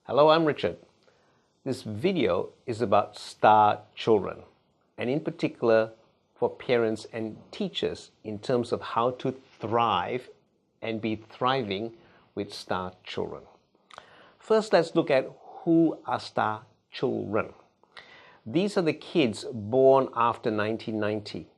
Hello, I'm Richard. This video is about star children, and in particular for parents and teachers in terms of how to thrive and be thriving with star children. First, let's look at who are star children. These are the kids born after 1990.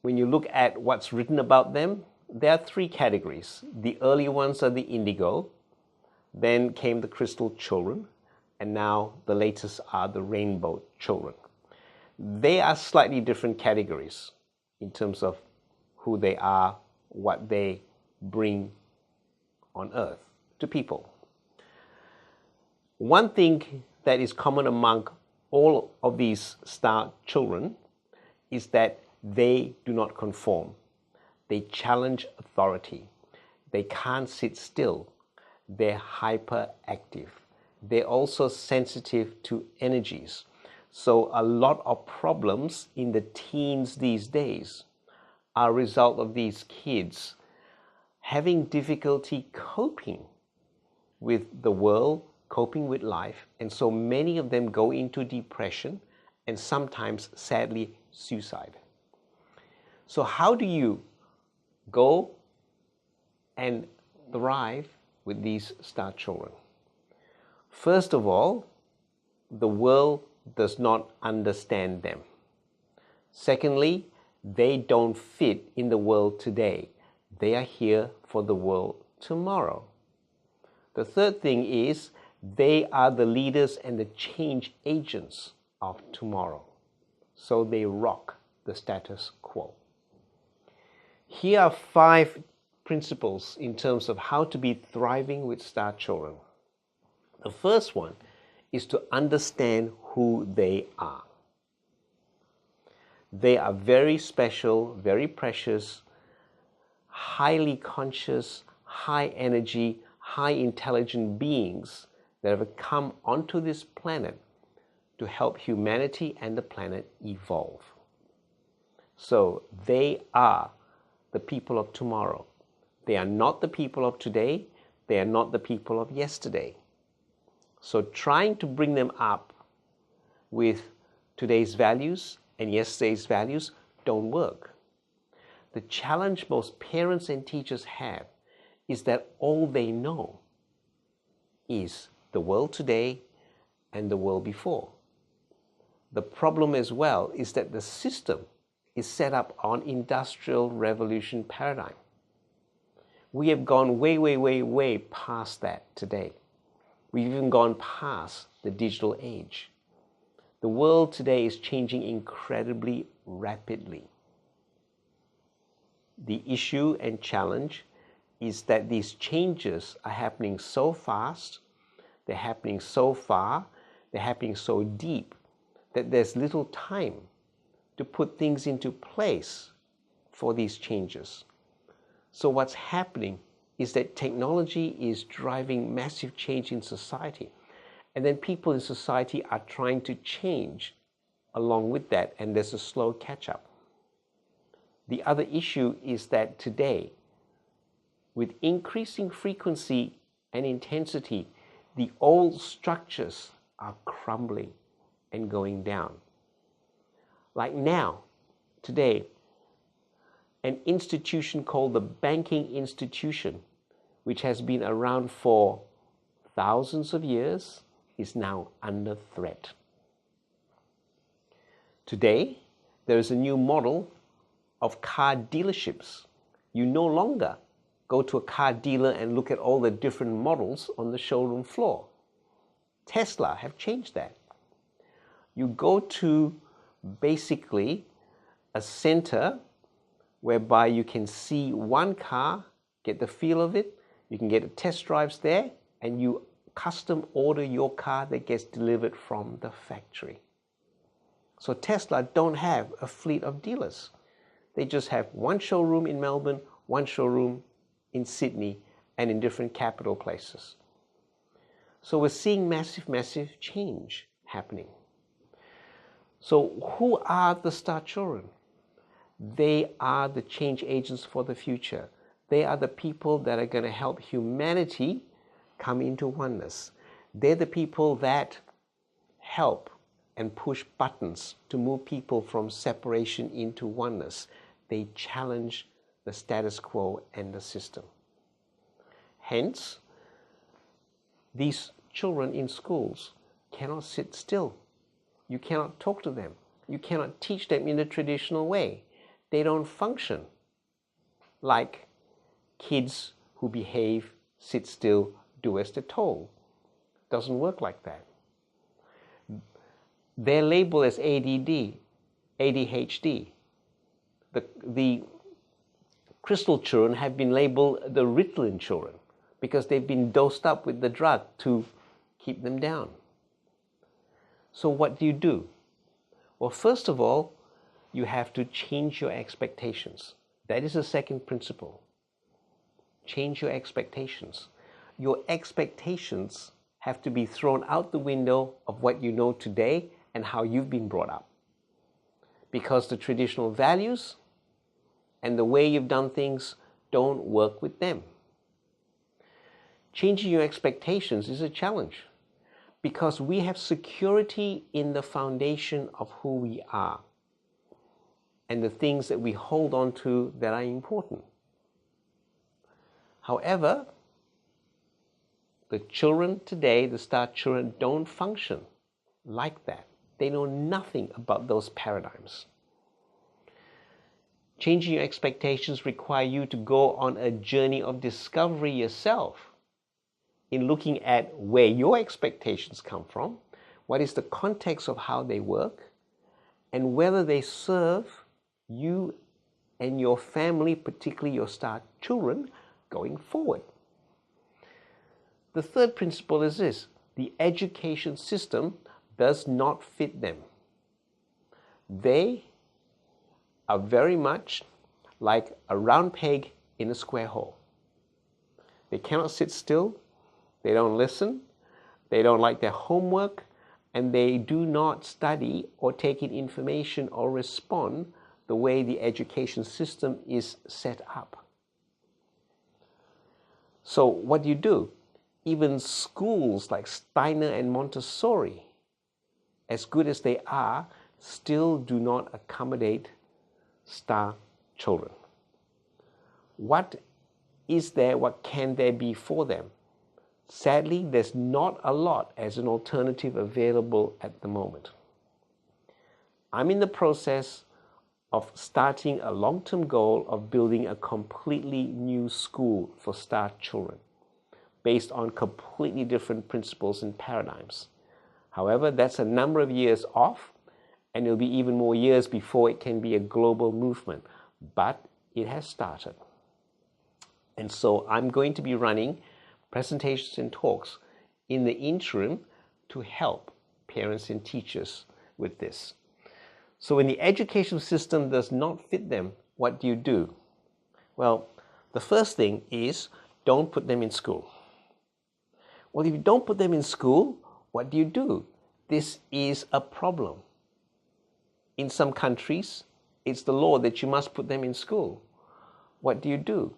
When you look at what's written about them, there are three categories. The early ones are the indigo, then came the crystal children, and now the latest are the rainbow children. They are slightly different categories in terms of who they are, what they bring on earth to people. One thing that is common among all of these star children is that they do not conform. They challenge authority. They can't sit still. They're hyperactive. They're also sensitive to energies. So a lot of problems in the teens these days are a result of these kids having difficulty coping with the world, coping with life, and so many of them go into depression and sometimes, sadly, suicide. So how do you go and thrive with these star children? First of all, the world does not understand them. Secondly, they don't fit in the world today. They are here for the world tomorrow. The third thing is they are the leaders and the change agents of tomorrow. So they rock the status quo. Here are 5 principles in terms of how to be thriving with star children. The first one is to understand who they are. They are very special, very precious, highly conscious, high energy, high intelligent beings that have come onto this planet to help humanity and the planet evolve. So they are the people of tomorrow. They are not the people of today. They are not the people of yesterday. So trying to bring them up with today's values and yesterday's values don't work. The challenge most parents and teachers have is that all they know is the world today and the world before. The problem as well is that the system is set up on industrial revolution paradigm. We have gone way past that today. We've even gone past the digital age. The world today is changing incredibly rapidly. The issue and challenge is that these changes are happening so fast, they're happening so far, they're happening so deep that there's little time to put things into place for these changes. So what's happening is that technology is driving massive change in society. And then people in society are trying to change along with that, and there's a slow catch-up. The other issue is that today, with increasing frequency and intensity, the old structures are crumbling and going down. Like now, today, an institution called the banking institution, which has been around for thousands of years, is now under threat. Today, there is a new model of car dealerships. You no longer go to a car dealer and look at all the different models on the showroom floor. Tesla have changed that. You go to basically a center whereby you can see one car, get the feel of it, you can get test drives there, and you custom order your car that gets delivered from the factory. So Tesla don't have a fleet of dealers. They just have one showroom in Melbourne, one showroom in Sydney, and in different capital places. So we're seeing massive change happening. So who are the star children? They are the change agents for the future. They are the people that are going to help humanity come into oneness. They're the people that help and push buttons to move people from separation into oneness. They challenge the status quo and the system. Hence, these children in schools cannot sit still. You cannot talk to them. You cannot teach them in the traditional way. They don't function like kids who behave, sit still, do as they're told. Doesn't work like that. They're labeled as ADD, ADHD. The crystal children have been labeled the Ritalin children because they've been dosed up with the drug to keep them down. So what do? Well, first of all, you have to change your expectations. That is the second principle. Change your expectations. Your expectations have to be thrown out the window of what you know today and how you've been brought up. Because the traditional values and the way you've done things don't work with them. Changing your expectations is a challenge because we have security in the foundation of who we are and the things that we hold on to that are important. However, the children today, the star children, don't function like that. They know nothing about those paradigms. Changing your expectations require you to go on a journey of discovery yourself in looking at where your expectations come from, what is the context of how they work, and whether they serve you and your family, particularly your star children, going forward. The third principle is this: the education system does not fit them. They are very much like a round peg in a square hole. They cannot sit still, they don't listen, they don't like their homework, and they do not study or take in information or respond the way the education system is set up. So what do? Even schools like Steiner and Montessori, as good as they are, still do not accommodate star children. What is there, what can there be for them? Sadly, there's not a lot as an alternative available at the moment. I'm in the process of starting a long-term goal of building a completely new school for star children based on completely different principles and paradigms. However, that's a number of years off, and it'll be even more years before it can be a global movement. But it has started. And so I'm going to be running presentations and talks in the interim to help parents and teachers with this. So when the education system does not fit them, what do? Well, the first thing is don't put them in school. Well, if you don't put them in school, what do? This is a problem. In some countries, it's the law that you must put them in school. What do?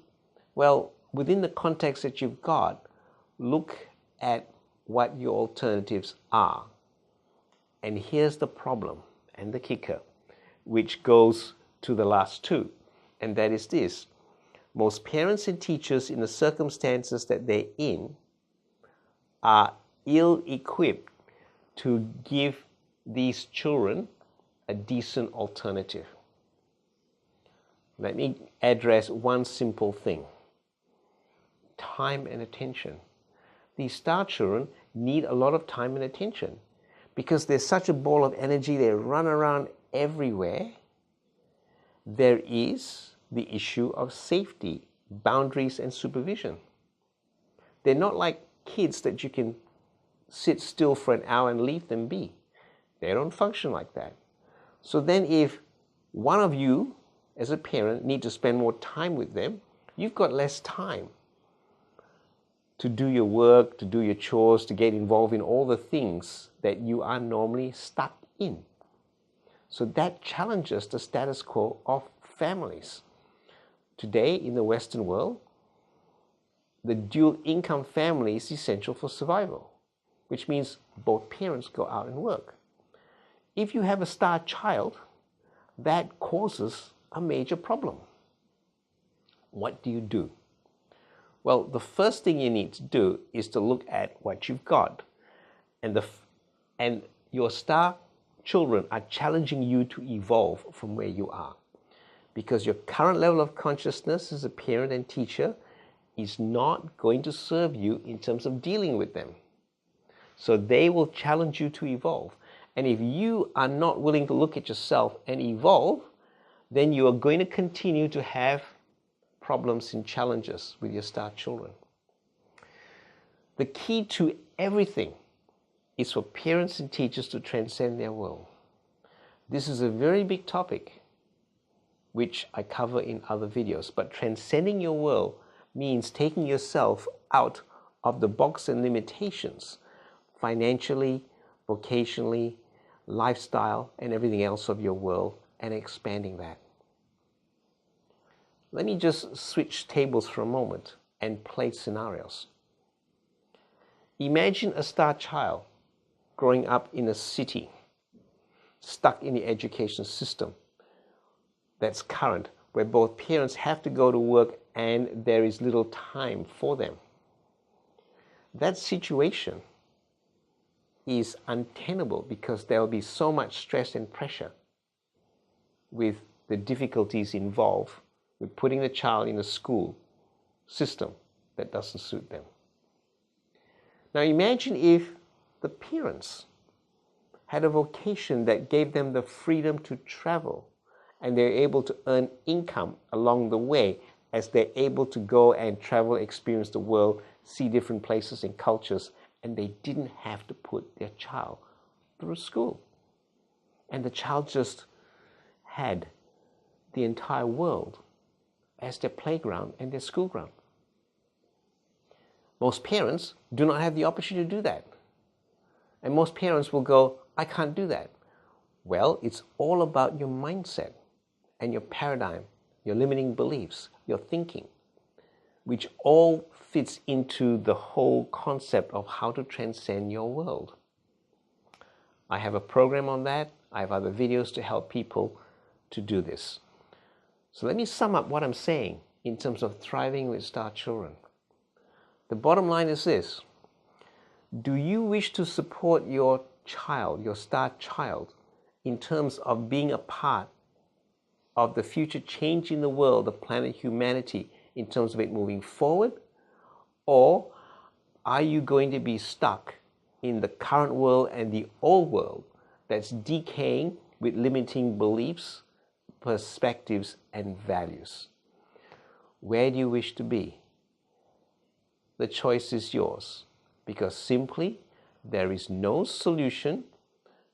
Well, within the context that you've got, look at what your alternatives are. And here's the problem and the kicker, which goes to the last two, and that is this. Most parents and teachers in the circumstances that they're in are ill-equipped to give these children a decent alternative. Let me address one simple thing: time and attention. These star children need a lot of time and attention because they're such a ball of energy, they run around everywhere. There is the issue of safety, boundaries, and supervision. They're not like kids that you can sit still for an hour and leave them be. They don't function like that. So then if one of you as a parent need to spend more time with them, you've got less time to do your work, to do your chores, to get involved in all the things that you are normally stuck in. So that challenges the status quo of families. Today in the Western world, the dual income family is essential for survival, which means both parents go out and work. If you have a star child, that causes a major problem. What do you do? Well, the first thing you need to do is to look at what you've got. And your star children are challenging you to evolve from where you are. Because your current level of consciousness as a parent and teacher is not going to serve you in terms of dealing with them. So they will challenge you to evolve. And if you are not willing to look at yourself and evolve, then you are going to continue to have problems and challenges with your star children. The key to everything is for parents and teachers to transcend their world. This is a very big topic, which I cover in other videos. But transcending your world means taking yourself out of the box and limitations, financially, vocationally, lifestyle, and everything else of your world, and expanding that. Let me just switch tables for a moment and play scenarios. Imagine a star child growing up in a city, stuck in the education system that's current, where both parents have to go to work and there is little time for them. That situation is untenable because there will be so much stress and pressure with the difficulties involved with putting the child in a school system that doesn't suit them. Now imagine if the parents had a vocation that gave them the freedom to travel, and they're able to earn income along the way as they're able to go and travel, experience the world, see different places and cultures, and they didn't have to put their child through school. And the child just had the entire world as their playground and their school ground. Most parents do not have the opportunity to do that. And most parents will go, I can't do that. Well, it's all about your mindset and your paradigm, your limiting beliefs, your thinking, which all fits into the whole concept of how to transcend your world. I have a program on that. I have other videos to help people to do this. So let me sum up what I'm saying in terms of thriving with star children. The bottom line is this: do you wish to support your child, your star child, in terms of being a part of the future change in the world, the planet, humanity, in terms of it moving forward? Or are you going to be stuck in the current world and the old world that's decaying with limiting beliefs, perspectives, and values? Where do you wish to be? The choice is yours, because simply there is no solution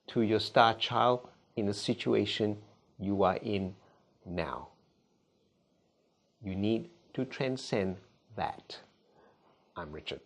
to your star child in the situation you are in now. You need to transcend that. I'm Richard.